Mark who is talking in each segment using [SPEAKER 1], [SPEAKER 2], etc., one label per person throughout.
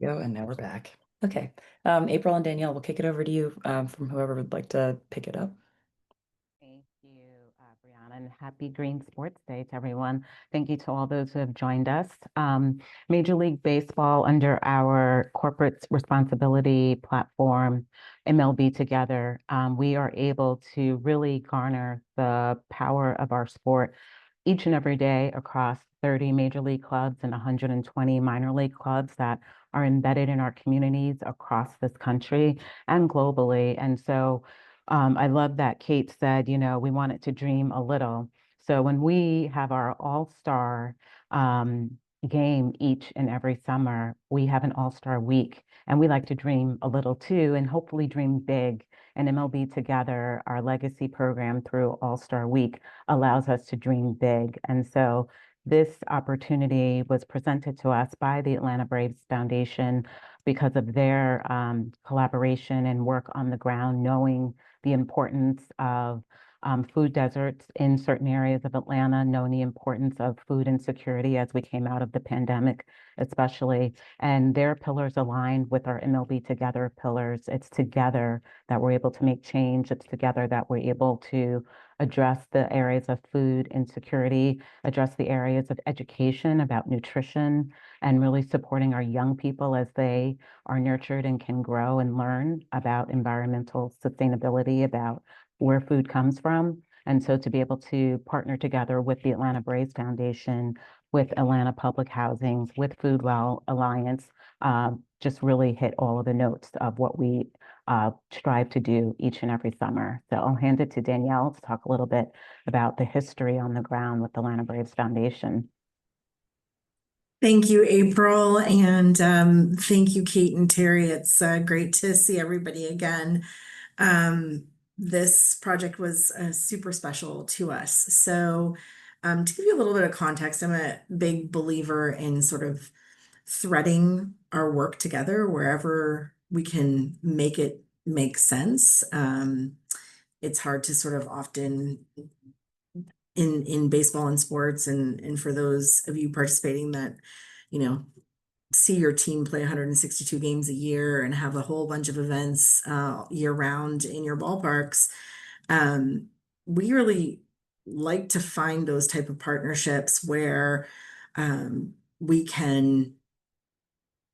[SPEAKER 1] Go, and now we're back. Okay. April and Danielle, we'll kick it over to you from whoever would like to pick it up.
[SPEAKER 2] Thank you, Brianna, and happy Green Sports Day to everyone. Thank you to all those who have joined us. Major League Baseball, under our corporate responsibility platform, MLB Together, we are able to really garner the power of our sport each and every day across 30 major league clubs and 120 minor league clubs that are embedded in our communities across this country and globally. And so I love that Kate said, we wanted to dream a little. So when we have our all-star game each and every summer, we have an all-star week, and we like to dream a little too, and hopefully dream big. And MLB Together, our legacy program through All-Star Week, allows us to dream big. And so this opportunity was presented to us by the Atlanta Braves Foundation because of their collaboration and work on the ground, knowing the importance of food deserts in certain areas of Atlanta, knowing the importance of food insecurity as we came out of the pandemic, especially. And their pillars aligned with our MLB Together pillars. It's together that we're able to make change. It's together that we're able to address the areas of food insecurity, address the areas of education about nutrition, and really supporting our young people as they are nurtured and can grow and learn about environmental sustainability, about where food comes from. And so to be able to partner together with the Atlanta Braves Foundation, with Atlanta Public Housing, with Food Well Alliance, just really hit all of the notes of what we strive to do each and every summer. So I'll hand it to Danielle to talk a little bit about the history on the ground with the Atlanta Braves Foundation.
[SPEAKER 3] Thank you, April, and thank you, Kate and Terry. It's great to see everybody again. This project was super special to us. So to give you a little bit of context, I'm a big believer in sort of threading our work together wherever we can make it make sense. It's hard to sort of often in baseball and sports, and for those of you participating that, see your team play 162 games a year and have a whole bunch of events year round in your ballparks. We really like to find those type of partnerships where we can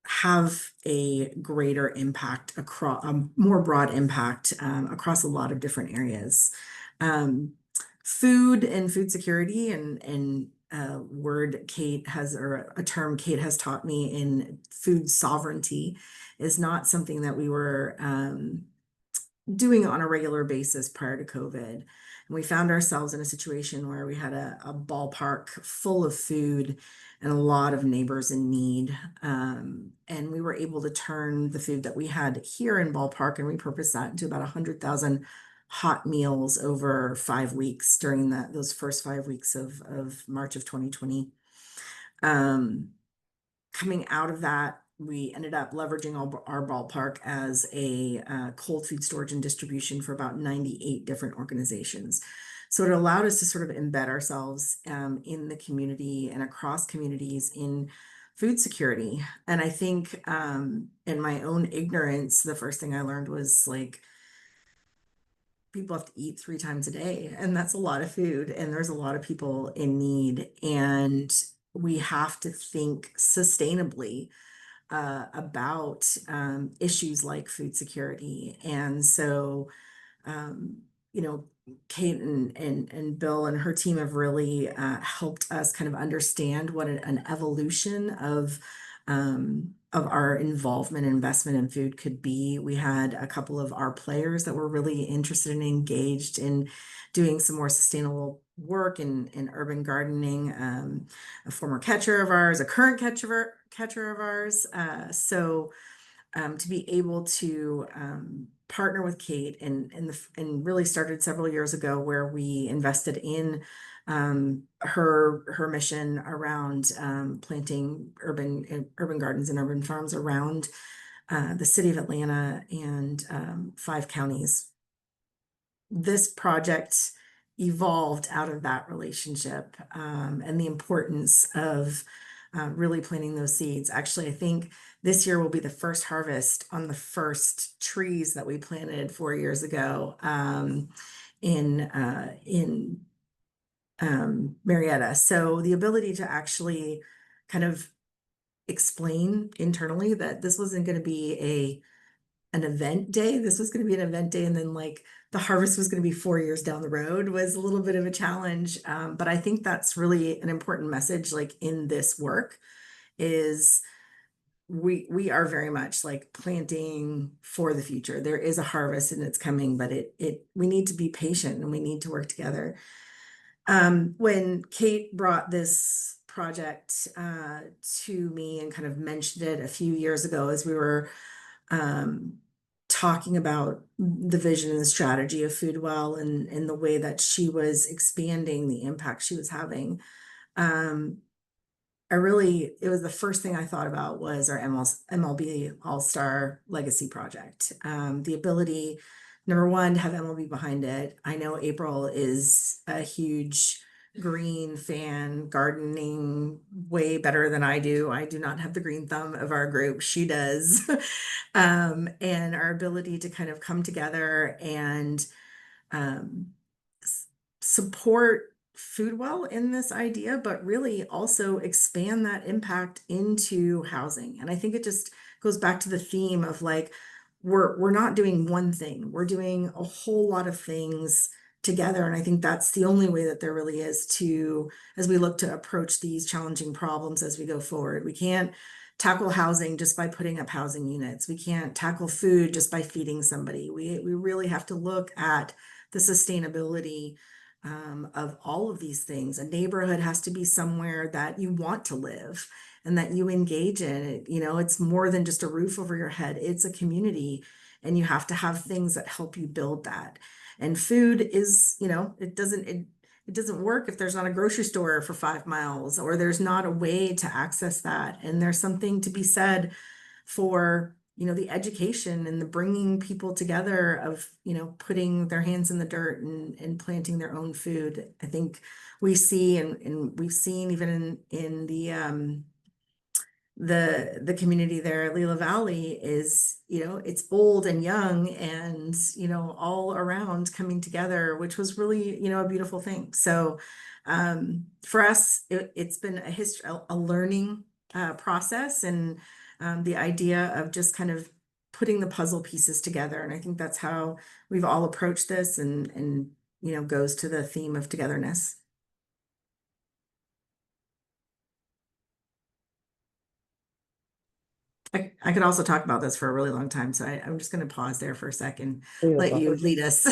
[SPEAKER 3] have a greater impact across a more broad impact across a lot of different areas. Food and food security and word Kate has, or a term Kate has taught me, in food sovereignty, is not something that we were doing on a regular basis prior to COVID. And we found ourselves in a situation where we had a ballpark full of food and a lot of neighbors in need. And we were able to turn the food that we had here in ballpark and repurpose that into about 100,000 hot meals over 5 weeks during those first 5 weeks of March of 2020. Coming out of that, we ended up leveraging our ballpark as a cold food storage and distribution for about 98 different organizations. So it allowed us to sort of embed ourselves in the community and across communities in food security. And I think in my own ignorance, the first thing I learned was, like, people have to eat 3 times a day, and that's a lot of food, and there's a lot of people in need, and we have to think sustainably about issues like food security. And so, Kate and Bill and her team have really helped us kind of understand what an evolution of our involvement and investment in food could be. We had a couple of our players that were really interested and engaged in doing some more sustainable work in urban gardening. A former catcher of ours, a current catcher of ours. So to be able to partner with Kate and really started several years ago, where we invested in her mission around planting urban gardens and urban farms around the city of Atlanta and 5 counties. This project evolved out of that relationship and the importance of really planting those seeds. Actually, I think this year will be the first harvest on the first trees that we planted 4 years ago in Marietta. So the ability to actually kind of explain internally that this wasn't going to be an event day. This was going to be an event day, and then like the harvest was going to be 4 years down the road was a little bit of a challenge. But I think that's really an important message, like in this work, is we are very much like planting for the future. There is a harvest and it's coming, but we need to be patient and we need to work together. When Kate brought this project to me and kind of mentioned it a few years ago as we were talking about the vision and the strategy of FoodWell and the way that she was expanding the impact she was having. It was the first thing I thought about was our MLB All-Star Legacy Project. The ability, number one, to have MLB behind it. I know April is a huge green fan, gardening way better than I do. I do not have the green thumb of our group. She does. And our ability to kind of come together and support FoodWell in this idea, but really also expand that impact into housing. And I think it just goes back to the theme of like, we're not doing one thing, we're doing a whole lot of things together. And I think that's the only way that there really is to, as we look to approach these challenging problems as we go forward. We can't tackle housing just by putting up housing units. We can't tackle food just by feeding somebody. We really have to look at the sustainability of all of these things. A neighborhood has to be somewhere that you want to live and that you engage in. It's more than just a roof over your head. It's a community, and you have to have things that help you build that. And food is, it doesn't work if there's not a grocery store for 5 miles, or there's not a way to access that. And there's something to be said for the education and the bringing people together of putting their hands in the dirt and planting their own food. I think we see and we've seen even in the community there, Leila Valley is, it's old and young and, all around coming together, which was really, a beautiful thing. So for us, it's been a learning process, and the idea of just kind of putting the puzzle pieces together. And I think that's how we've all approached this, and goes to the theme of togetherness. I could also talk about this for a really long time, so I'm just going to pause there for a second, let you lead us.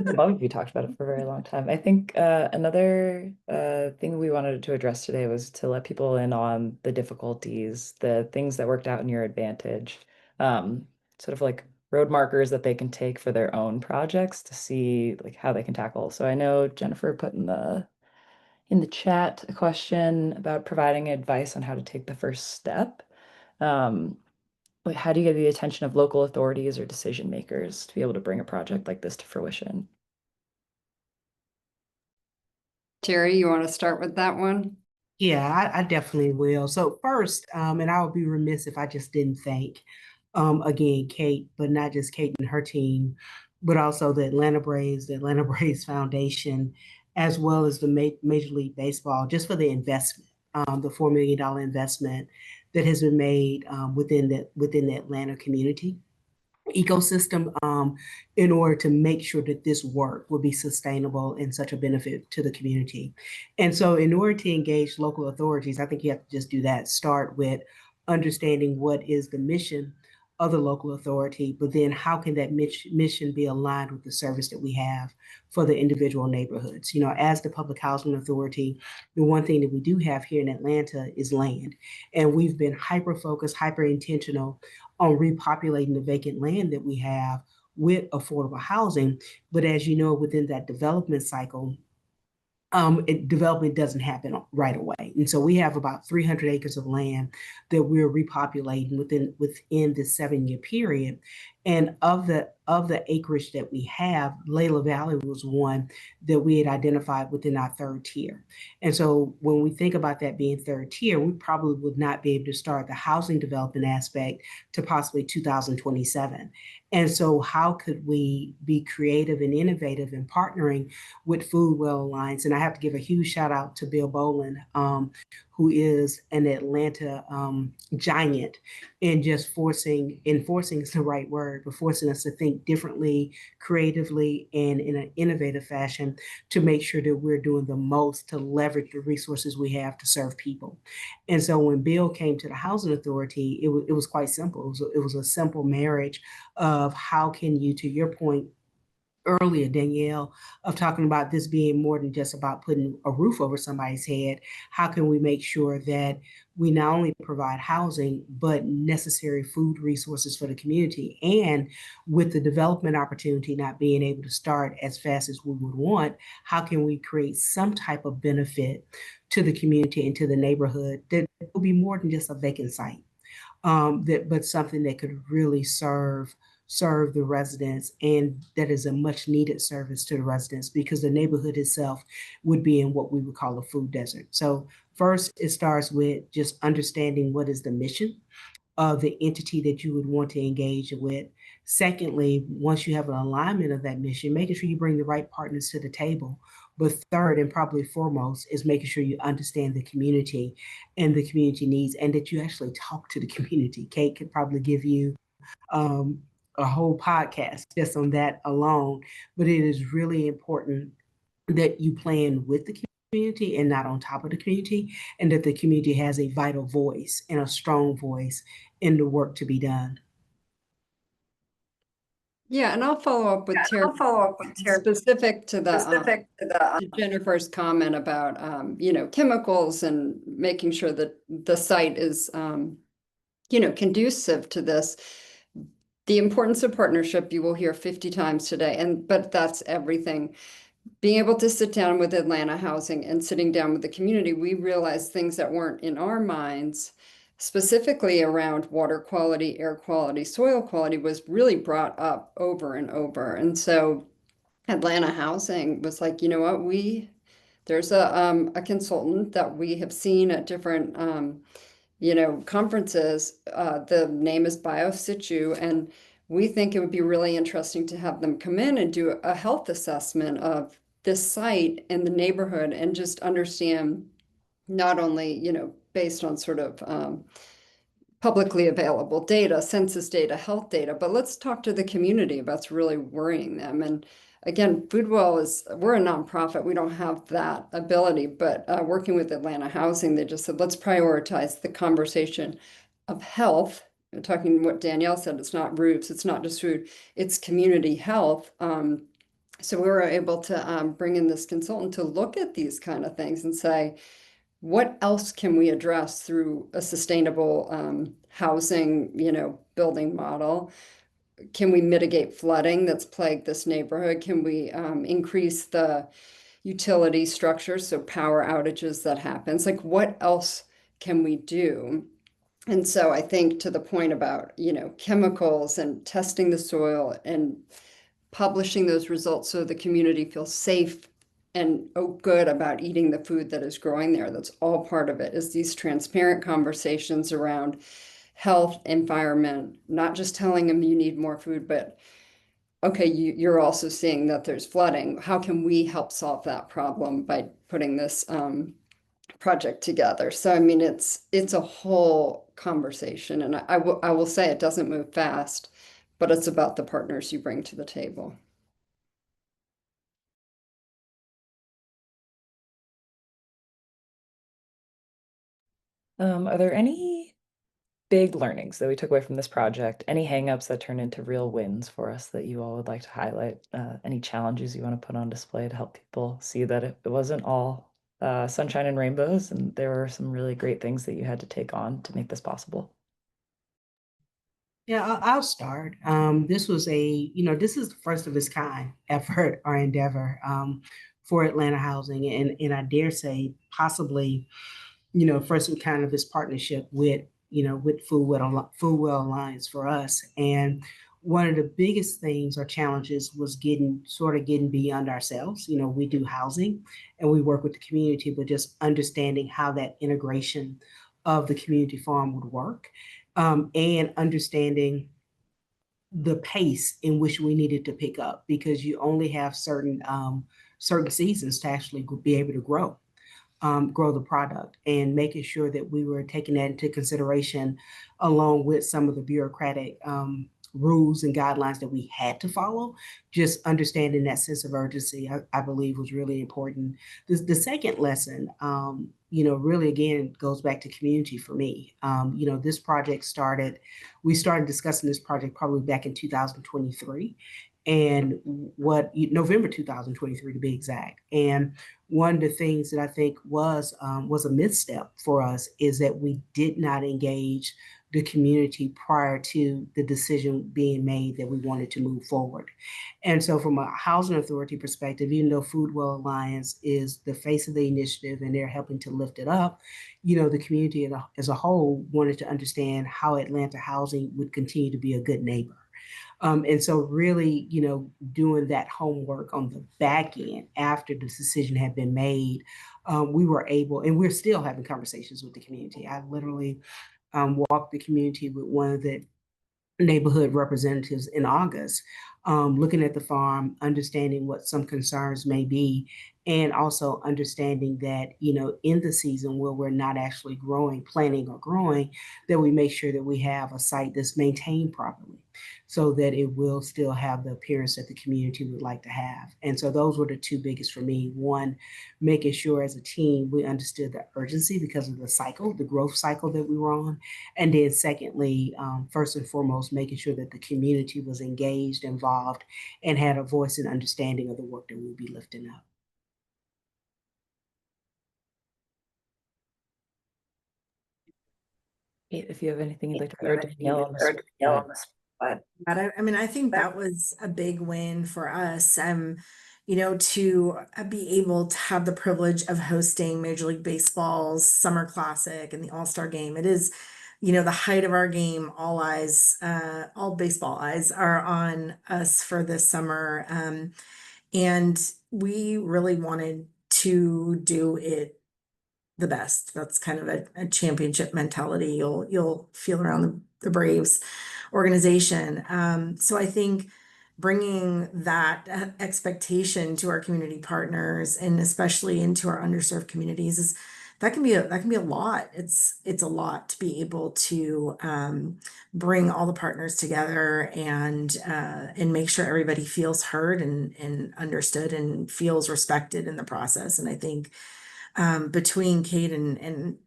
[SPEAKER 1] Both of you talked about it for a very long time. I think another thing we wanted to address today was to let people in on the difficulties, the things that worked out in your advantage, sort of like road markers that they can take for their own projects to see like how they can tackle. So I know Jennifer put in the chat a question about providing advice on how to take the first step. Like, how do you get the attention of local authorities or decision makers to be able to bring a project like this to fruition?
[SPEAKER 4] Terry, you want to start with that one?
[SPEAKER 5] Yeah, I definitely will. So first, and I would be remiss if I just didn't thank, again, Kate, but not just Kate and her team, but also the Atlanta Braves Foundation, as well as the Major League Baseball, just for the investment, the $4 million investment that has been made within the Atlanta community ecosystem, in order to make sure that this work will be sustainable and such a benefit to the community. And so in order to engage local authorities, I think you have to just do that. Start with understanding what is the mission of the local authority, but then how can that mission be aligned with the service that we have for the individual neighborhoods? As the Public Housing Authority, the one thing that we do have here in Atlanta is land. And we've been hyper-focused, hyper-intentional on repopulating the vacant land that we have with affordable housing. But as you know, within that development cycle, development doesn't happen right away. And so we have about 300 acres of land that we're repopulating within this 7-year period. And of of the acreage that we have, Leila Valley was one that we had identified within our third tier. And so when we think about that being third tier, we probably would not be able to start the housing development aspect to possibly 2027. And so how could we be creative and innovative in partnering with Food Well Alliance? And I have to give a huge shout out to Bill Boland, who is an Atlanta giant in just enforcing is the right word, but forcing us to think differently, creatively, and in an innovative fashion to make sure that we're doing the most to leverage the resources we have to serve people. And so when Bill came to the Housing Authority, it was quite simple. It was a simple marriage of how can you, to your point earlier, Danielle, of talking about this being more than just about putting a roof over somebody's head. How can we make sure that we not only provide housing, but necessary food resources for the community? And with the development opportunity not being able to start as fast as we would want, how can we create some type of benefit to the community and to the neighborhood that will be more than just a vacant site? But something that could really serve the residents, and that is a much needed service to the residents, because the neighborhood itself would be in what we would call a food desert. So first, it starts with just understanding what is the mission of the entity that you would want to engage with. Secondly, once you have an alignment of that mission, making sure you bring the right partners to the table. But third, and probably foremost, is making sure you understand the community and the community needs, and that you actually talk to the community. Kate could probably give you um, a whole podcast just on that alone, but it is really important that you plan with the community and not on top of the community, and that the community has a vital voice and a strong voice in the work to be done.
[SPEAKER 4] Yeah, and I'll follow up with Terry specific to to Jennifer's comment about chemicals and making sure that the site is conducive to this. The importance of partnership you will hear 50 times today, but that's everything. Being able to sit down with Atlanta Housing and sitting down with the community, we realized things that weren't in our minds, specifically around water quality, air quality, soil quality, was really brought up over and over. And so Atlanta Housing was like, you know what, there's a consultant that we have seen at different conferences. The name is BioSitu, and we think it would be really interesting to have them come in and do a health assessment of this site and the neighborhood, and just understand not only, based on sort of publicly available data, census data, health data, but let's talk to the community about what's really worrying them. And again, FoodWell we're a nonprofit. We don't have that ability, but working with Atlanta Housing, they just said, let's prioritize the conversation of health. Talking what Danielle said, it's not roofs, it's not just food, it's community health. So we were able to bring in this consultant to look at these kind of things and say, what else can we address through a sustainable housing, building model? Can we mitigate flooding that's plagued this neighborhood? Can we increase the utility structure, so power outages that happens? Like, what else can we do? And so I think to the point about, chemicals and testing the soil and publishing those results so the community feels safe and good about eating the food that is growing there. That's all part of it, is these transparent conversations around health, environment, not just telling them you need more food, but okay, you're also seeing that there's flooding. How can we help solve that problem by putting this project together? So, I mean, it's a whole conversation, and I will say it doesn't move fast, but it's about the partners you bring to the table.
[SPEAKER 1] Are there any big learnings that we took away from this project? Any hangups that turned into real wins for us that you all would like to highlight? Any challenges you want to put on display to help people see that it wasn't all sunshine and rainbows, and there were some really great things that you had to take on to make this
[SPEAKER 5] Yeah, I'll start. This was this is the first of its kind effort or endeavor for Atlanta Housing, and I dare say possibly, first of kind of this partnership with Food Well Alliance for us. And one of the biggest things or challenges was getting beyond ourselves. You know, we do housing and we work with the community, but just understanding how that integration of the community farm would work, and understanding the pace in which we needed to pick up, because you only have certain seasons to actually be able to grow the product, and making sure that we were taking that into consideration along with some of the bureaucratic rules and guidelines that we had to follow. Just understanding that sense of urgency, I believe, was really important. The second lesson, really again goes back to community for me. This project we started discussing this project probably back in 2023, and November 2023 to be exact. And one of the things that I think was a misstep for us is that we did not engage the community prior to the decision being made that we wanted to move forward. And so from a housing authority perspective, even though Food Well Alliance is the face of the initiative and they're helping to lift it up, the community as a whole wanted to understand how Atlanta housing would continue to be a good neighbor. And so really, doing that homework on the back end after the decision had been made, we were able, and we're still having conversations with the community. I literally walked the community with one of the neighborhood representatives in August, looking at the farm, understanding what some concerns may be, and also understanding that, in the season where we're not actually planting or growing, that we make sure that we have a site that's maintained properly so that it will still have the appearance that the community would like to have. And so those were the two biggest for me. One, making sure as a team we understood the urgency because of the growth cycle that we were on. And then secondly, first and foremost, making sure that the community was engaged, involved, and had a voice and understanding of the work that we'd be lifting up.
[SPEAKER 1] If you have anything you'd like to, or Danielle on this,
[SPEAKER 3] but I think that was a big win for us. To be able to have the privilege of hosting Major League Baseball's Summer Classic and the All-Star Game. It is, the height of our game. All baseball eyes are on us for this summer. And we really wanted to do it the best. That's kind of a championship mentality you'll feel around the Braves organization. So I think bringing that expectation to our community partners and especially into our underserved communities that can be a lot. It's a lot to be able to bring all the partners together and make sure everybody feels heard and understood and feels respected in the process. And I think between Kate and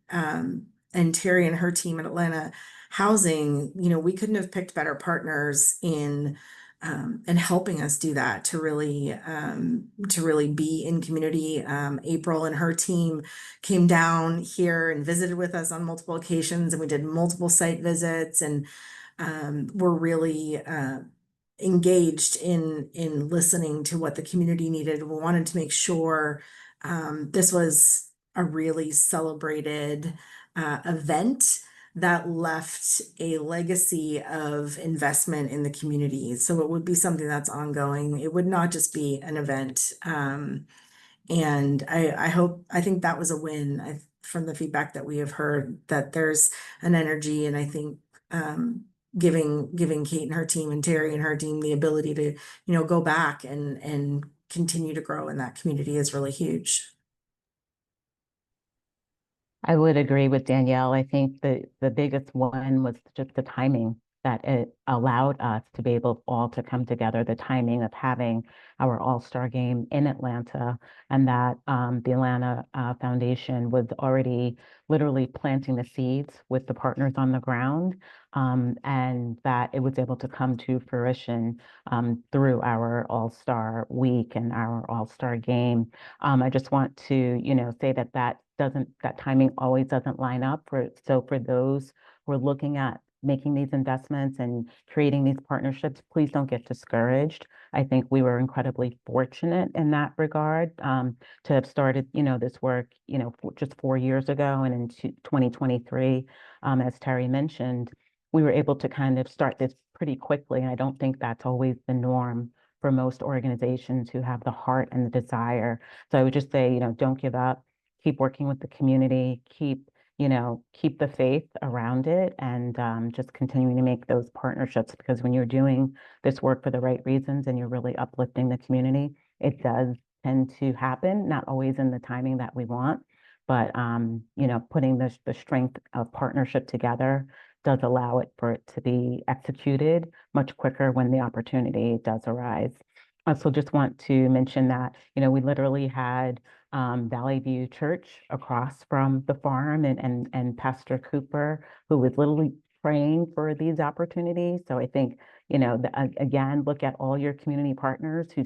[SPEAKER 3] Terry and her team at Atlanta Housing, we couldn't have picked better partners in helping us do that to really be in community. April and her team came down here and visited with us on multiple occasions, and we did multiple site visits, and we're really engaged in listening to what the community needed. We wanted to make sure this was a really celebrated event that left a legacy of investment in the community. So it would be something that's ongoing. It would not just be an event. And I think that was a win from the feedback that we have heard, that there's an energy, and I think giving Kate and her team and Terry and her team the ability to, go back and continue to grow in that community is really huge.
[SPEAKER 2] I would agree with Danielle. I think the biggest one was just the timing that it allowed us to be able all to come together, the timing of having our All-Star game in Atlanta, and that the Atlanta Foundation was already literally planting the seeds with the partners on the ground, and that it was able to come to fruition through our All-Star week and our All-Star game. I just want to, say that timing always doesn't line up for those who are looking at making these investments and creating these partnerships, please don't get discouraged. I think we were incredibly fortunate in that regard to have started, this work, just 4 years ago, and in 2023, as Terry mentioned, we were able to kind of start this pretty quickly. And I don't think that's always the norm for most organizations who have the heart and the desire. So I would just say, don't give up, keep working with the community, keep the faith around it, and just continuing to make those partnerships, because when you're doing this work for the right reasons and you're really uplifting the community, it does tend to happen, not always in the timing that we want, but putting the strength of partnership together does allow it for it to be executed much quicker when the opportunity does arise. I also just want to mention that, we literally had Valley View Church across from the farm, and Pastor Cooper, who was literally praying for these opportunities. So I think, again, look at all your community partners who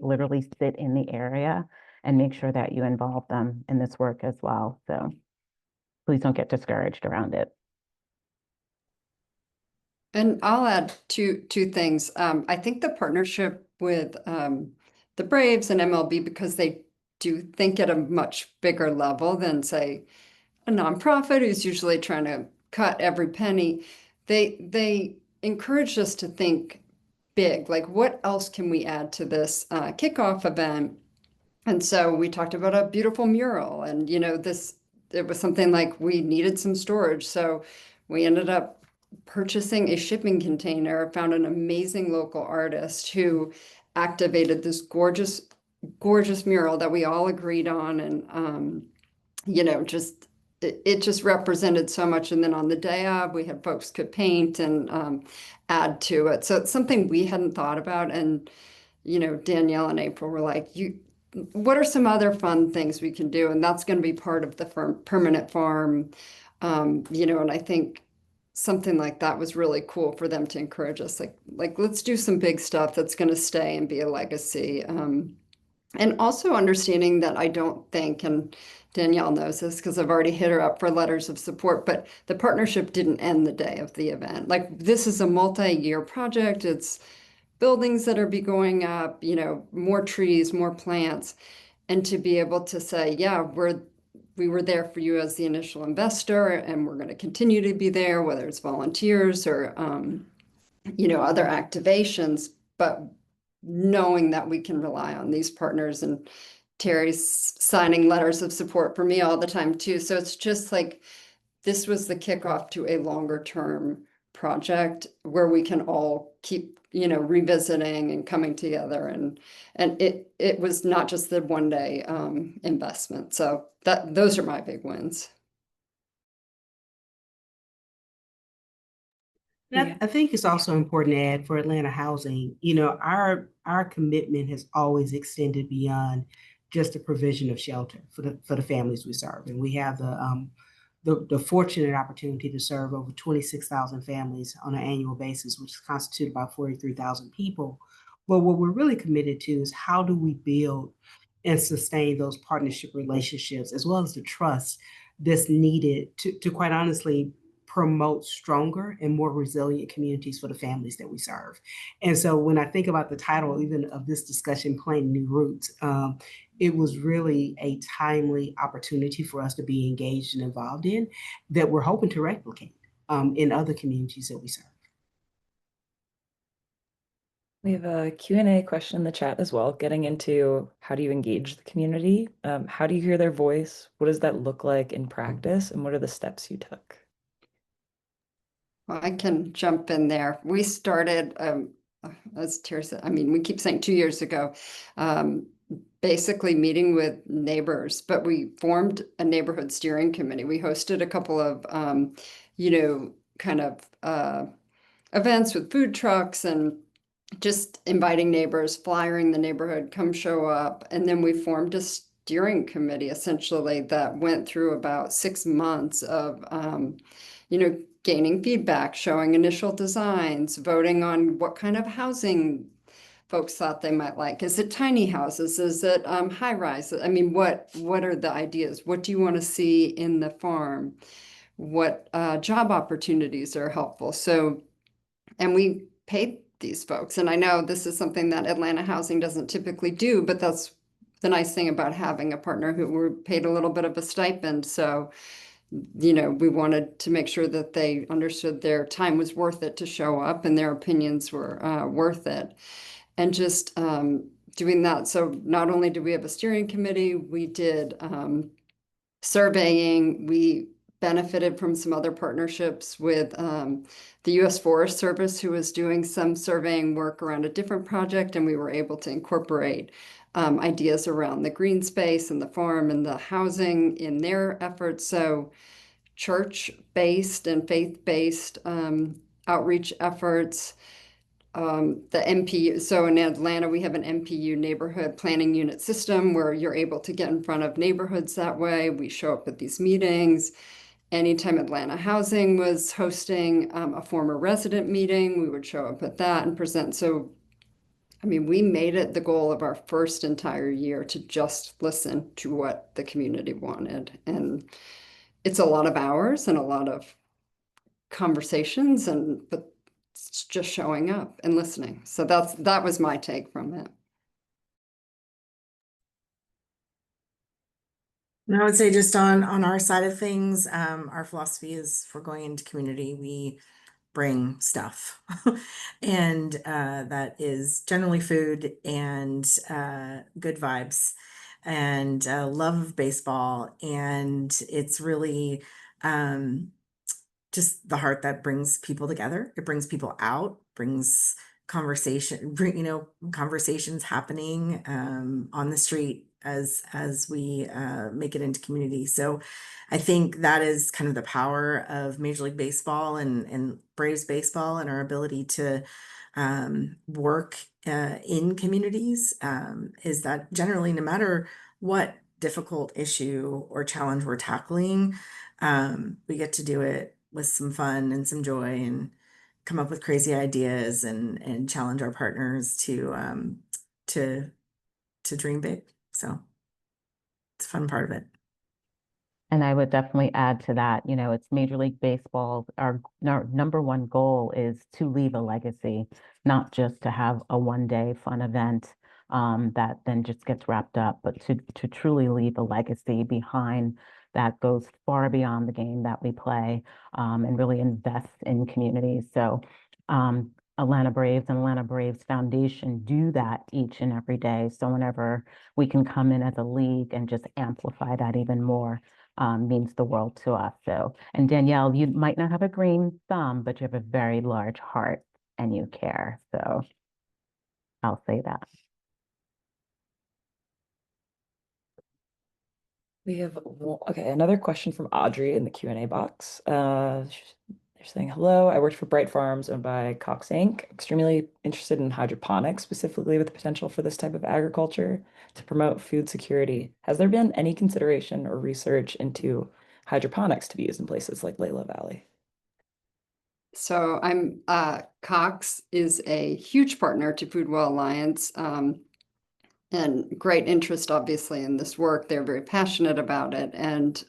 [SPEAKER 2] literally sit in the area, and make sure that you involve them in this work as well. So please don't get discouraged around it.
[SPEAKER 4] And I'll add two things. I think the partnership with the Braves and MLB, because they do think at a much bigger level than, say, a nonprofit who's usually trying to cut every penny. They encouraged us to think big, like what else can we add to this kickoff event? And so we talked about a beautiful mural, and it was something like we needed some storage. So we ended up purchasing a shipping container, found an amazing local artist who activated this gorgeous, gorgeous mural that we all agreed on. And, just it just represented so much. And then on the day of, we had folks could paint and add to it. So it's something we hadn't thought about. And, Danielle and April were like, what are some other fun things we can do? And that's going to be part of the permanent farm. And I think something like that was really cool for them to encourage us, like let's do some big stuff that's going to stay and be a legacy. And also understanding that I don't think, and Danielle knows this because I've already hit her up for letters of support, but the partnership didn't end the day of the event. Like, this is a multi-year project. It's buildings that are be going up, more trees, more plants, and to be able to say, yeah, we were there for you as the initial investor, and we're going to continue to be there, whether it's volunteers or other activations, but knowing that we can rely on these partners. And Terry's signing letters of support for me all the time too. So it's just like, this was the kickoff to a longer term project where we can all keep, revisiting and coming together. And it was not just the one day investment. So those are my big wins.
[SPEAKER 5] And I think it's also important to add for Atlanta Housing, our commitment has always extended beyond just the provision of shelter for the families we serve. And we have the fortunate opportunity to serve over 26,000 families on an annual basis, which is constituted about 43,000 people. But what we're really committed to is, how do we build and sustain those partnership relationships, as well as the trust that's needed to quite honestly promote stronger and more resilient communities for the families that we serve. And so when I think about the title even of this discussion, Planting New Roots, it was really a timely opportunity for us to be engaged and involved in, that we're hoping to replicate in other communities that we serve.
[SPEAKER 1] We have a Q&A question in the chat as well, getting into how do you engage the community? How do you hear their voice? What does that look like in practice? And what are the steps you took?
[SPEAKER 4] Well, I can jump in there. We started, as Terry said, we keep saying 2 years ago, basically meeting with neighbors, but we formed a neighborhood steering committee. We hosted a couple of, events with food trucks and just inviting neighbors, flyering the neighborhood, come show up. And then we formed a steering committee, essentially, that went through about 6 months of, gaining feedback, showing initial designs, voting on what kind of housing folks thought they might like. Is it tiny houses? Is it high rise? What are the ideas? What do you want to see in the farm? What job opportunities are helpful? So, and we paid these folks. And I know this is something that Atlanta Housing doesn't typically do, but that's the nice thing about having a partner who were paid a little bit of a stipend. So, we wanted to make sure that they understood their time was worth it to show up and their opinions were worth it. And just doing that. So not only do we have a steering committee, we did surveying. We benefited from some other partnerships with the U.S. Forest Service, who was doing some surveying work around a different project, and we were able to incorporate ideas around the green space and the farm and the housing in their efforts. So church-based and faith-based outreach efforts. The MPU, so in Atlanta, we have an MPU neighborhood planning unit system where you're able to get in front of neighborhoods that way. We show up at these meetings. Anytime Atlanta Housing was hosting a former resident meeting, we would show up at that and present. So, I mean, we made it the goal of our first entire year to just listen to what the community wanted. And it's a lot of hours and a lot of conversations, but it's just showing up and listening. So that was my take from it.
[SPEAKER 3] And I would say just on our side of things, our philosophy is for going into community, we bring stuff. And that is generally food and good vibes and love of baseball. And it's really just the heart that brings people together. It brings people out, brings conversations happening on the street as we make it into community. So I think that is kind of the power of Major League Baseball and Braves baseball and our ability to work in communities, is that generally no matter what difficult issue or challenge we're tackling, we get to do it with some fun and some joy and come up with crazy ideas and challenge our partners to dream big. So it's a fun part of it.
[SPEAKER 2] And I would definitely add to that, it's Major League Baseball. Our number one goal is to leave a legacy, not just to have a one-day fun event that then just gets wrapped up, but to truly leave a legacy behind that goes far beyond the game that we play, and really invest in communities. So Atlanta Braves and Atlanta Braves Foundation do that each and every day. So whenever we can come in as a league and just amplify that even more, means the world to us. So, and Danielle, you might not have a green thumb, but you have a very large heart and you care. So I'll say that.
[SPEAKER 1] We have, okay, another question from Audrey in the Q&A box. They're saying, hello, I worked for Bright Farms owned by Cox Inc. Extremely interested in hydroponics, specifically with the potential for this type of agriculture to promote food security. Has there been any consideration or research into hydroponics to be used in places like Leila Valley?
[SPEAKER 4] So Cox is a huge partner to Foodwell Alliance, and great interest, obviously, in this work. They're very passionate about it. And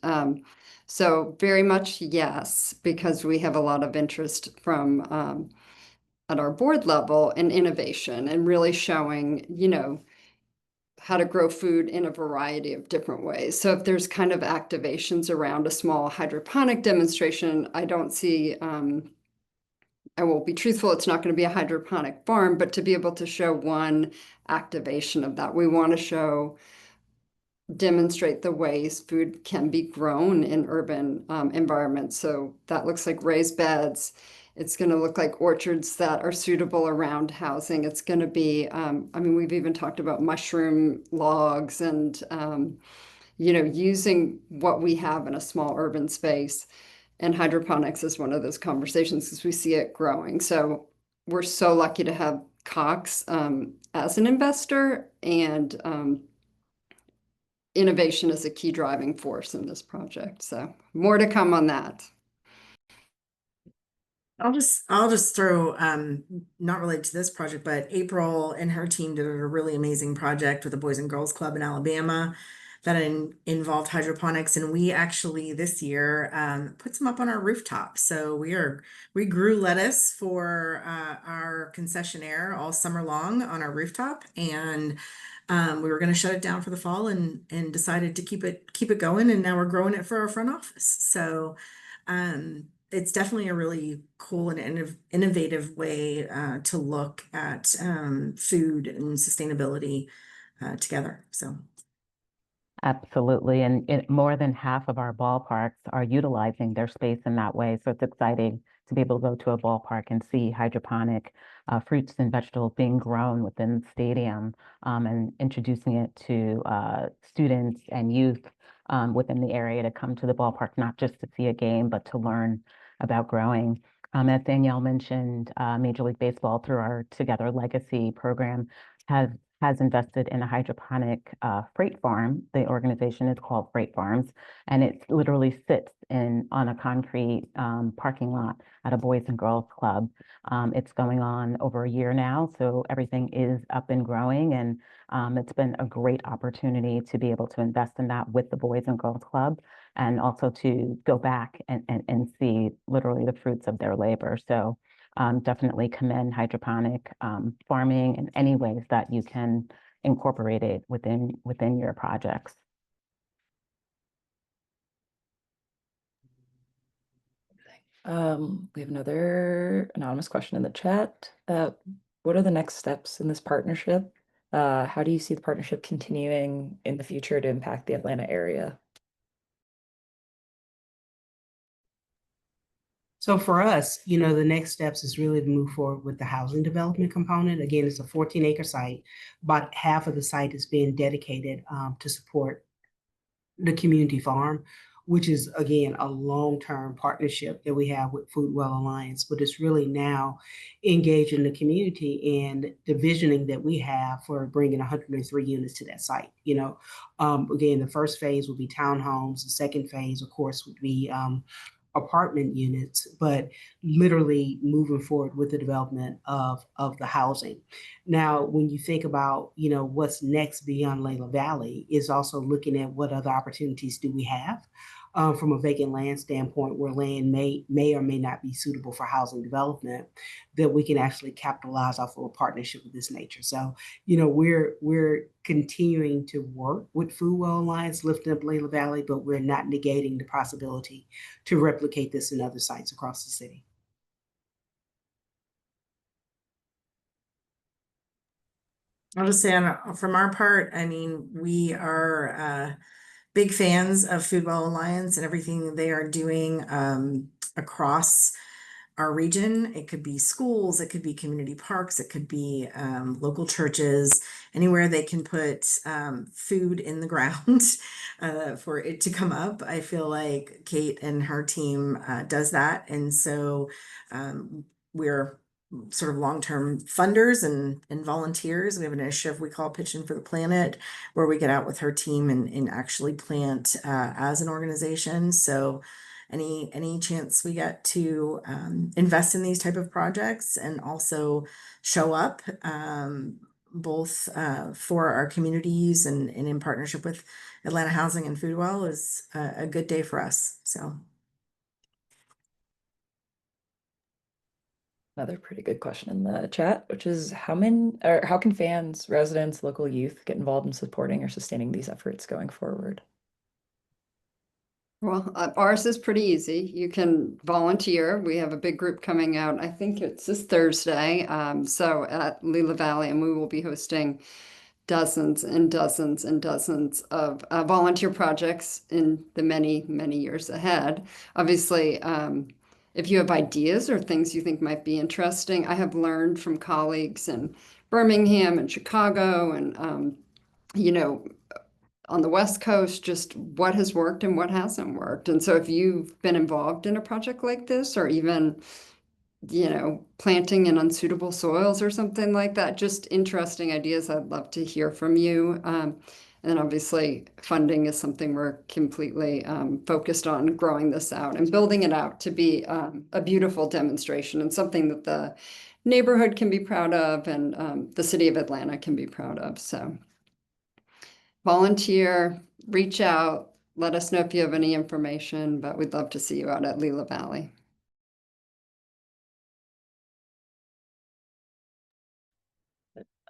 [SPEAKER 4] so very much yes, because we have a lot of interest from at our board level in innovation and really showing, how to grow food in a variety of different ways. So if there's kind of activations around a small hydroponic demonstration, I don't see, I will be truthful, it's not going to be a hydroponic farm, but to be able to show one activation of that. We want to demonstrate the ways food can be grown in urban environments. So that looks like raised beds. It's going to look like orchards that are suitable around housing. It's going to be, we've even talked about mushroom logs and, using what we have in a small urban space. And hydroponics is one of those conversations because we see it growing. So we're so lucky to have Cox as an investor, and innovation is a key driving force in this project. So more to come on that.
[SPEAKER 3] I'll just throw, not related to this project, but April and her team did a really amazing project with the Boys and Girls Club in Alabama that involved hydroponics. And we actually this year put some up on our rooftop. So we grew lettuce for our concessionaire all summer long on our rooftop. And We were going to shut it down for the fall and decided to keep it going, and now we're growing it for our front office. So it's definitely a really cool and innovative way to look at food and sustainability together. So
[SPEAKER 2] Absolutely. And more than half of our ballparks are utilizing their space in that way. So it's exciting to be able to go to a ballpark and see hydroponic fruits and vegetables being grown within the stadium, and introducing it to students and youth within the area to come to the ballpark, not just to see a game, but to learn about growing. As Danielle mentioned, Major League Baseball, through our Together Legacy program, has invested in a hydroponic freight farm. The organization is called Freight Farms, and it literally sits on a concrete parking lot at a Boys and Girls Club. It's going on over a year now, so everything is up and growing, and it's been a great opportunity to be able to invest in that with the Boys and Girls Club, and also to go back and see literally the fruits of their labor. So definitely commend hydroponic farming in any ways that you can incorporate it within your projects.
[SPEAKER 1] We have another anonymous question in the chat. What are the next steps in this partnership? How do you see the partnership continuing in the future to impact the Atlanta area?
[SPEAKER 5] So for us, you know, the next steps is really to move forward with the housing development component. Again, it's a 14-acre site. About half of the site is being dedicated to support the community farm, which is, again, a long-term partnership that we have with Food Well Alliance. But it's really now engaging the community in the visioning that we have for bringing 103 units to that site. You know, again, the first phase will be townhomes. The second phase, of course, would be apartment units, but literally moving forward with the development of the housing. Now, when you think about, you know, what's next beyond Leila Valley, is also looking at what other opportunities do we have from a vacant land standpoint, where land may or may not be suitable for housing development, that we can actually capitalize off of a partnership of this nature. So, you know, we're continuing to work with Food Well Alliance, lifting up Leila Valley, but we're not negating the possibility to replicate this in other sites across the city.
[SPEAKER 3] I'll just say from our part, I mean, we are big fans of Food Well Alliance and everything they are doing across our region. It could be schools, it could be community parks, it could be local churches, anywhere they can put food in the ground for it to come up. I feel like Kate and her team does that. And so we're sort of long-term funders and volunteers. We have an initiative we call Pitching for the Planet, where we get out with her team and actually plant as an organization. So any chance we get to invest in these type of projects and also show up both for our communities and in partnership with Atlanta Housing and Food Well is a good day for us. So
[SPEAKER 1] Another pretty good question in the chat, which is how can fans, residents, local youth get involved in supporting or sustaining these efforts going forward?
[SPEAKER 4] Well, ours is pretty easy. You can volunteer. We have a big group coming out. I think it's this Thursday. So at Leila Valley, and we will be hosting dozens and dozens and dozens of volunteer projects in the many, many years ahead. Obviously, if you have ideas or things you think might be interesting, I have learned from colleagues in Birmingham and Chicago and, you know, on the West Coast, just what has worked and what hasn't worked. And so if you've been involved in a project like this, or even, you know, planting in unsuitable soils or something like that, just interesting ideas, I'd love to hear from you. And obviously, funding is something we're completely focused on, growing this out and building it out to be a beautiful demonstration and something that the neighborhood can be proud of and the city of Atlanta can be proud of. So volunteer, reach out, let us know if you have any information, but we'd love to see you out at Leila Valley.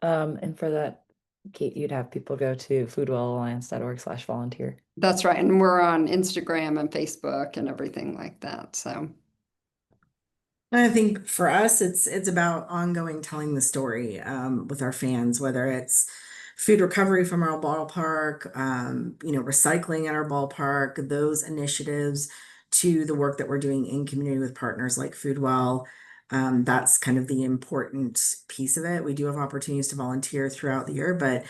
[SPEAKER 1] And for that Kate, you'd have people go to foodwellalliance.org/volunteer.
[SPEAKER 4] That's right. And we're on Instagram and Facebook and everything like that. So
[SPEAKER 3] I think for us, it's about ongoing telling the story with our fans, whether it's food recovery from our ballpark, recycling at our ballpark, those initiatives to the work that we're doing in community with partners like Foodwell. That's kind of the important piece of it. We do have opportunities to volunteer throughout the year, but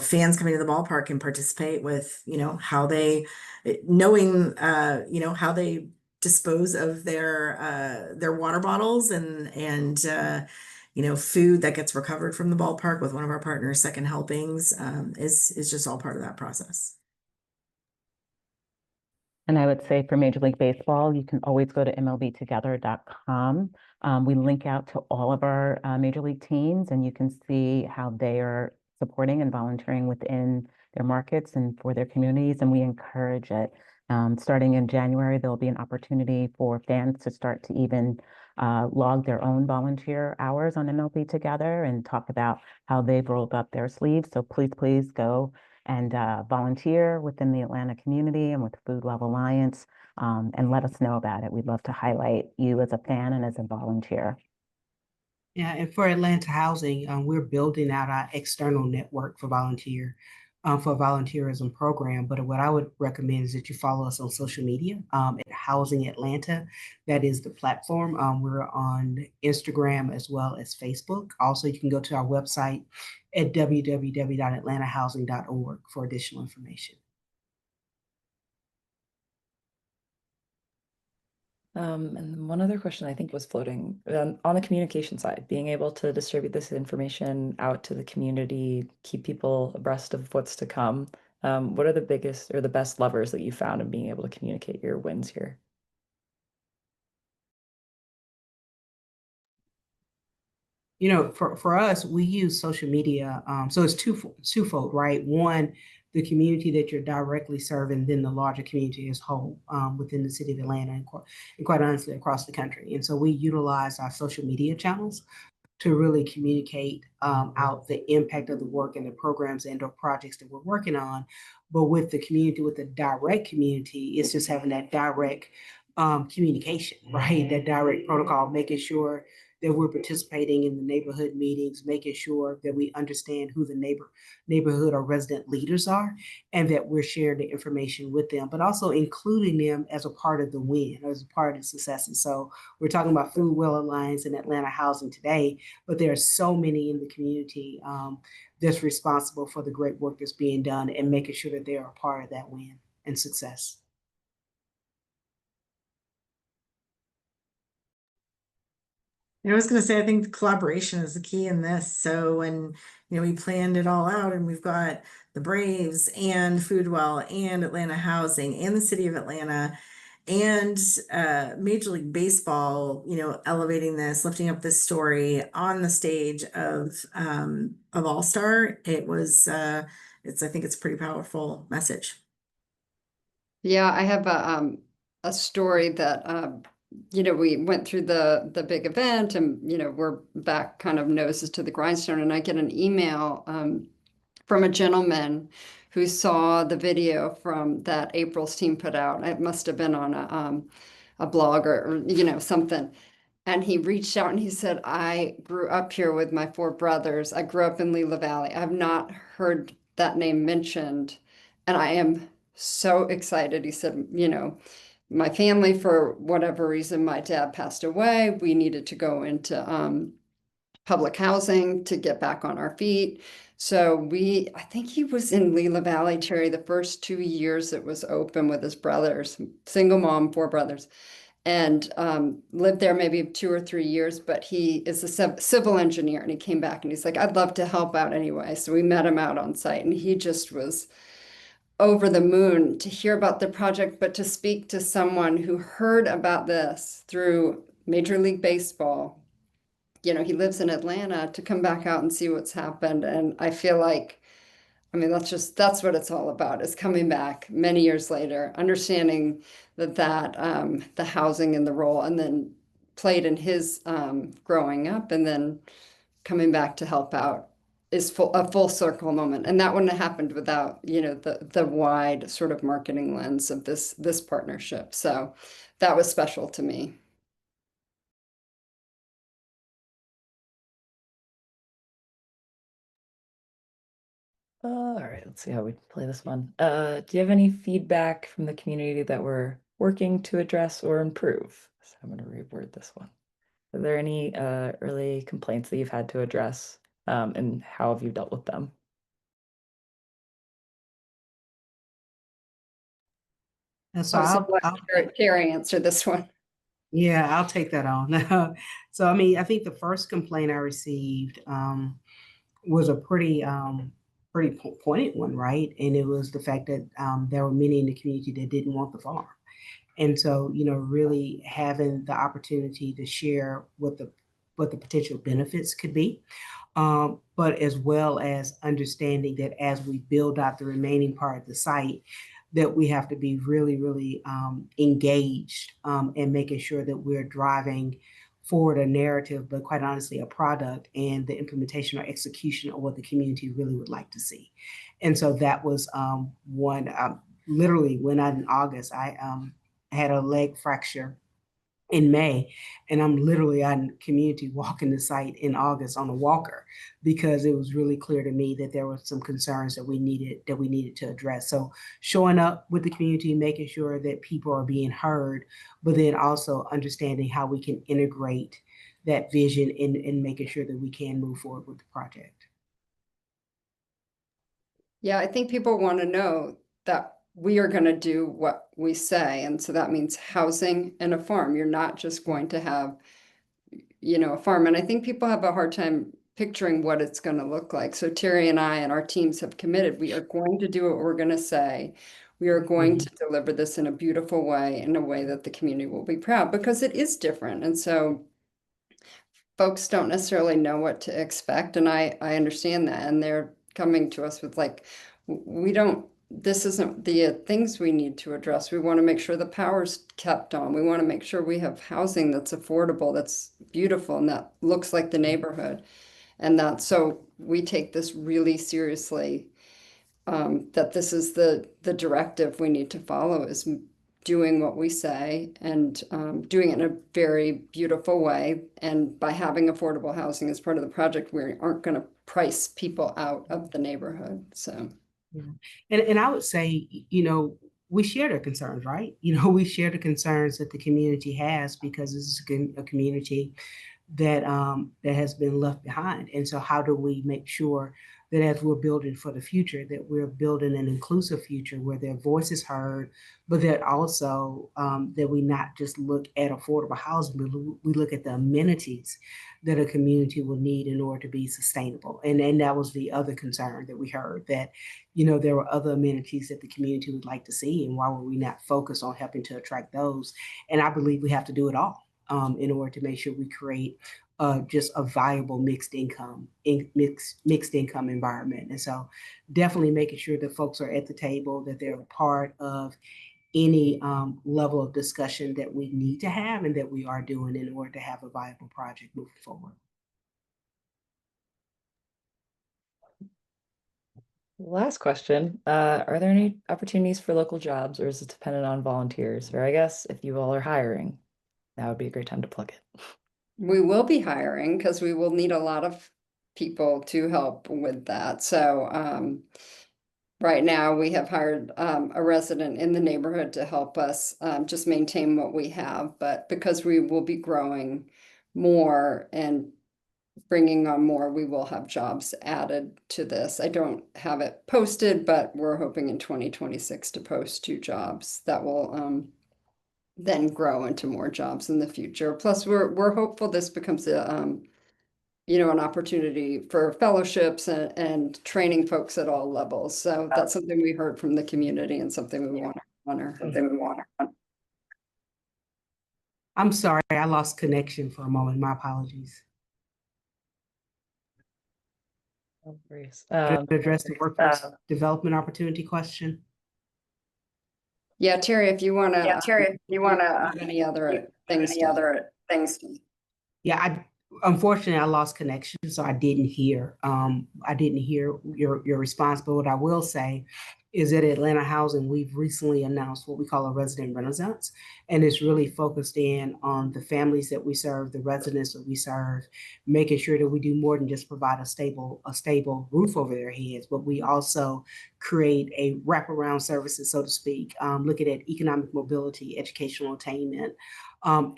[SPEAKER 3] fans coming to the ballpark can participate with, how they knowing how they dispose of their water bottles and food that gets recovered from the ballpark with one of our partners, Second Helpings, is just all part of that process.
[SPEAKER 2] And I would say for Major League Baseball, you can always go to mlbtogether.com. We link out to all of our Major League teams, and you can see how they are supporting and volunteering within their markets and for their communities, and we encourage it. Starting in January, there'll be an opportunity for fans to start to even log their own volunteer hours on MLB Together and talk about how they've rolled up their sleeves. So please go and volunteer within the Atlanta community and with Food Love Alliance, and let us know about it. We'd love to highlight you as a fan and as a volunteer.
[SPEAKER 5] Yeah, and for Atlanta Housing, we're building out our external network for volunteerism program. But what I would recommend is that you follow us on social media at Housing Atlanta. That is the platform. We're on Instagram as well as Facebook. Also, you can go to our website at www.atlantahousing.org for additional information.
[SPEAKER 1] And one other question I think was floating on the communication side, being able to distribute this information out to the community, keep people abreast of what's to come. What are the biggest or the best levers that you found in being able to communicate your wins here?
[SPEAKER 5] For us, we use social media. So it's twofold, right? One, the community that you're directly serving, then the larger community as whole within the city of Atlanta and quite honestly across the country. And so we utilize our social media channels to really communicate out the impact of the work and the programs and or projects that we're working on. But with the community, with the direct community, it's just having that direct communication, right? That direct protocol, making sure that we're participating in the neighborhood meetings, making sure that we understand who the neighborhood or resident leaders are, and that we're sharing the information with them, but also including them as a part of the win, as a part of the success. And so we're talking about Food Well Alliance and Atlanta Housing today, but there are so many in the community that's responsible for the great work that's being done and making sure that they are a part of that win and success.
[SPEAKER 3] I was going to say, I think collaboration is the key in this. So when, we planned it all out and we've got the Braves and Foodwell and Atlanta Housing and the city of Atlanta and Major League Baseball, elevating this, lifting up this story on the stage of All-Star, I think it's a pretty powerful message.
[SPEAKER 4] yeah, I have a story that we went through the big event and we're back kind of noses to the grindstone, and I get an email from a gentleman who saw the video from that April's team put out. It must have been on a blog or something. And he reached out and he said, I grew up here with my four brothers. I grew up in Leila Valley. I've not heard that name mentioned. And I am so excited. He said, my family, for whatever reason, my dad passed away. We needed to go into public housing to get back on our feet. So I think he was in Leila Valley, Terry, the first 2 years it was open with his brothers, single mom, four brothers, and lived there maybe 2 or 3 years. But he is a civil engineer, and he came back and he's like, I'd love to help out anyway. So we met him out on site, and he just was over the moon to hear about the project, but to speak to someone who heard about this through Major League Baseball. He lives in Atlanta, to come back out and see what's happened. And I feel like, that's what it's all about, is coming back many years later, understanding that the housing and the role, and then played in his growing up, and then coming back to help out. is a full circle moment. And that wouldn't have happened without, you know, the wide sort of marketing lens of this partnership. So that was special to me.
[SPEAKER 1] All right, let's see how we play this one. Do you have any feedback from the community that we're working to address or improve? So I'm going to reword this one. Are there any early complaints that you've had to address, and how have you dealt with them?
[SPEAKER 5] And so
[SPEAKER 4] So Terry answer this one.
[SPEAKER 5] Yeah, I'll take that on. So, I mean, I think the first complaint I received was a pretty pointed one, right? And it was the fact that there were many in the community that didn't want the farm. And so, you know, really having the opportunity to share what the potential benefits could be, but as well as understanding that as we build out the remaining part of the site, that we have to be really, really engaged and making sure that we're driving forward a narrative, but quite honestly, a product and the implementation or execution of what the community really would like to see. And so that was one. Literally, when I in August, I had a leg fracture in May, and I'm literally out in the community walking the site in August on a walker because it was really clear to me that there were some concerns that we needed to address. So showing up with the community, making sure that people are being heard, but then also understanding how we can integrate that vision in making sure that we can move forward with the project.
[SPEAKER 4] Yeah, I think people want to know that we are going to do what we say. And so that means housing and a farm. You're not just going to have, you know, a farm. And I think people have a hard time picturing what it's going to look like. So Terry and I and our teams have committed. We are going to do what we're going to say. We are going to deliver this in a beautiful way, in a way that the community will be proud, because it is different. And so folks don't necessarily know what to expect. And I understand that. And they're coming to us with like, we don't, this isn't the things we need to address. We want to make sure the power's kept on. We want to make sure we have housing that's affordable, that's beautiful, and that looks like the neighborhood. And that, so we take this really seriously, that this is the directive we need to follow, is doing what we say and doing it in a very beautiful way. And by having affordable housing as part of the project, we aren't going to price people out of the neighborhood. So,
[SPEAKER 5] yeah. And I would say, you know, we share the concerns, right? You know, we share the concerns that the community has because this is a community that has been left behind. And so how do we make sure that as we're building for the future, that we're building an inclusive future where their voice is heard, but that also that we not just look at affordable housing, but we look at the amenities that a community will need in order to be sustainable. And that was the other concern that we heard, that, you know, there were other amenities that the community would like to see. And why were we not focused on helping to attract those? And I believe we have to do it all. In order to make sure we create just a viable mixed income environment. And so definitely making sure that folks are at the table, that they're a part of any level of discussion that we need to have and that we are doing in order to have a viable project moving forward.
[SPEAKER 1] Last question. Are there any opportunities for local jobs, or is it dependent on volunteers? Or I guess if you all are hiring, that would be a great time to plug it.
[SPEAKER 4] we will be hiring because we will need a lot of people to help with that. So right now we have hired a resident in the neighborhood to help us just maintain what we have. But because we will be growing more and bringing on more, we will have jobs added to this. I don't have it posted, but we're hoping in 2026 to post 2 jobs that will then grow into more jobs in the future. Plus, we're hopeful this becomes a you know, an opportunity for fellowships and training folks at all levels. So that's something we heard from the community and something we want to honor.
[SPEAKER 5] I'm sorry, I lost connection for a moment. My apologies.
[SPEAKER 1] No worries.
[SPEAKER 5] To address the workforce development opportunity question.
[SPEAKER 4] Yeah, Terry, if you want to, any other things.
[SPEAKER 5] Yeah, Unfortunately, I lost connection, so I didn't hear your response. But what I will say is that Atlanta Housing, we've recently announced what we call a resident renaissance, and it's really focused in on the families that we serve, the residents that we serve, making sure that we do more than just provide a stable roof over their heads, but we also create a wraparound services, so to speak, looking at economic mobility, educational attainment,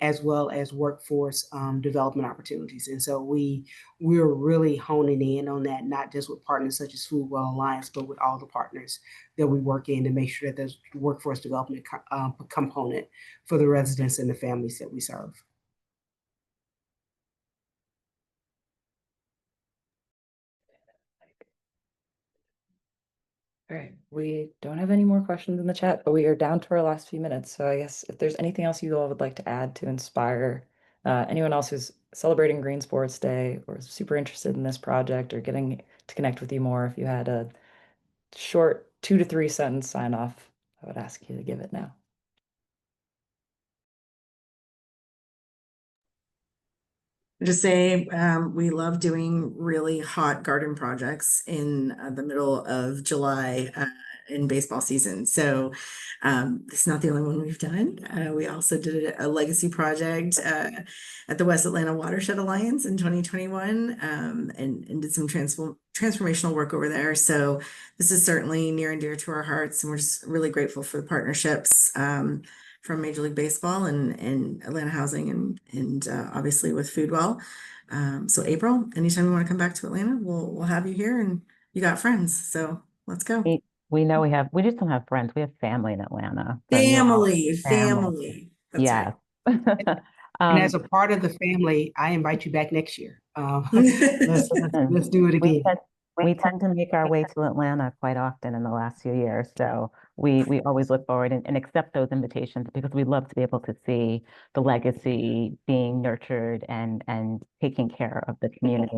[SPEAKER 5] as well as workforce development opportunities. And so we're really honing in on that, not just with partners such as Food Well Alliance, but with all the partners that we work in to make sure that there's workforce development component for the residents and the families that we serve.
[SPEAKER 1] All right, we don't have any more questions in the chat, but we are down to our last few minutes. So I guess if there's anything else you all would like to add to inspire anyone else who's celebrating Green Sports Day or is super interested in this project or getting to connect with you more, if you had a short 2 to 3 sentence sign off, I would ask you to give it now.
[SPEAKER 3] Just say we love doing really hot garden projects in the middle of July in baseball season. So it's not the only one we've done. We also did a legacy project at the West Atlanta Watershed Alliance in 2021 and did some transformational work over there. So this is certainly near and dear to our hearts, and we're just really grateful for the partnerships. From Major League Baseball and Atlanta Housing and obviously with Foodwell. So April, anytime you want to come back to Atlanta, we'll have you here and you got friends. So let's go.
[SPEAKER 2] We know we just don't have friends. We have family in Atlanta. So
[SPEAKER 3] Family. That's
[SPEAKER 2] yes.
[SPEAKER 3] right.
[SPEAKER 5] And as a part of the family, I invite you back next year. Let's do it
[SPEAKER 2] We
[SPEAKER 5] again.
[SPEAKER 2] tend to make our way to Atlanta quite often in the last few years. So we always look forward and accept those invitations because we love to be able to see the legacy being nurtured and taking care of the community.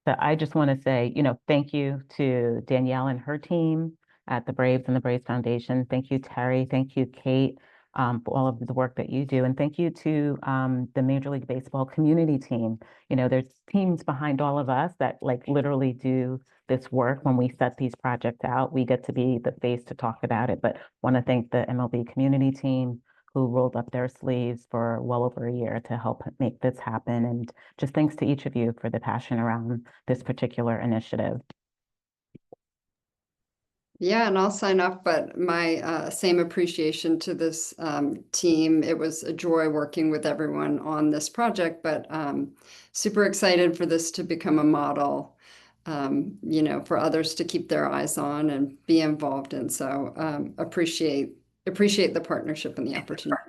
[SPEAKER 2] So I just want to say, thank you to Danielle and her team at the Braves and the Braves Foundation. Thank you, Terry. Thank you, Kate, for all of the work that you do. And thank you to the Major League Baseball community team. There's teams behind all of us that like literally do this work. When we set these projects out, we get to be the face to talk about it. But want to thank the MLB community team who rolled up their sleeves for well over a year to help make this happen. And just thanks to each of you for the passion around this particular initiative.
[SPEAKER 4] Yeah, and I'll sign off, but my same appreciation to this team. It was a joy working with everyone on this project, but super excited for this to become a model, for others to keep their eyes on and be involved in. So appreciate the partnership and the opportunity.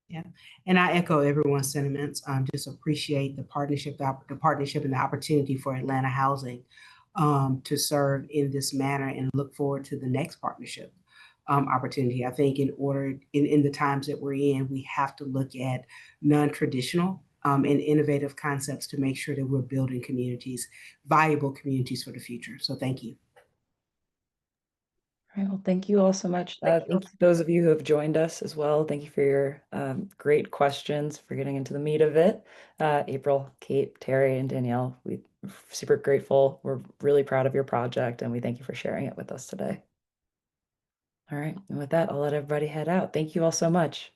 [SPEAKER 5] Yeah, and I echo everyone's sentiments. Just appreciate the partnership and the opportunity for Atlanta Housing to serve in this manner, and look forward to the next partnership opportunity. I think in the times that we're in, we have to look at non-traditional and innovative concepts to make sure that we're building viable communities for the future. So thank you.
[SPEAKER 1] All right, well, thank you all so much. Thank you to those of you who have joined us as well. Thank you for your great questions, for getting into the meat of it. April, Kate, Terry, and Danielle, we're super grateful. We're really proud of your project, and we thank you for sharing it with us today. All right, and with that, I'll let everybody head out. Thank you all so much.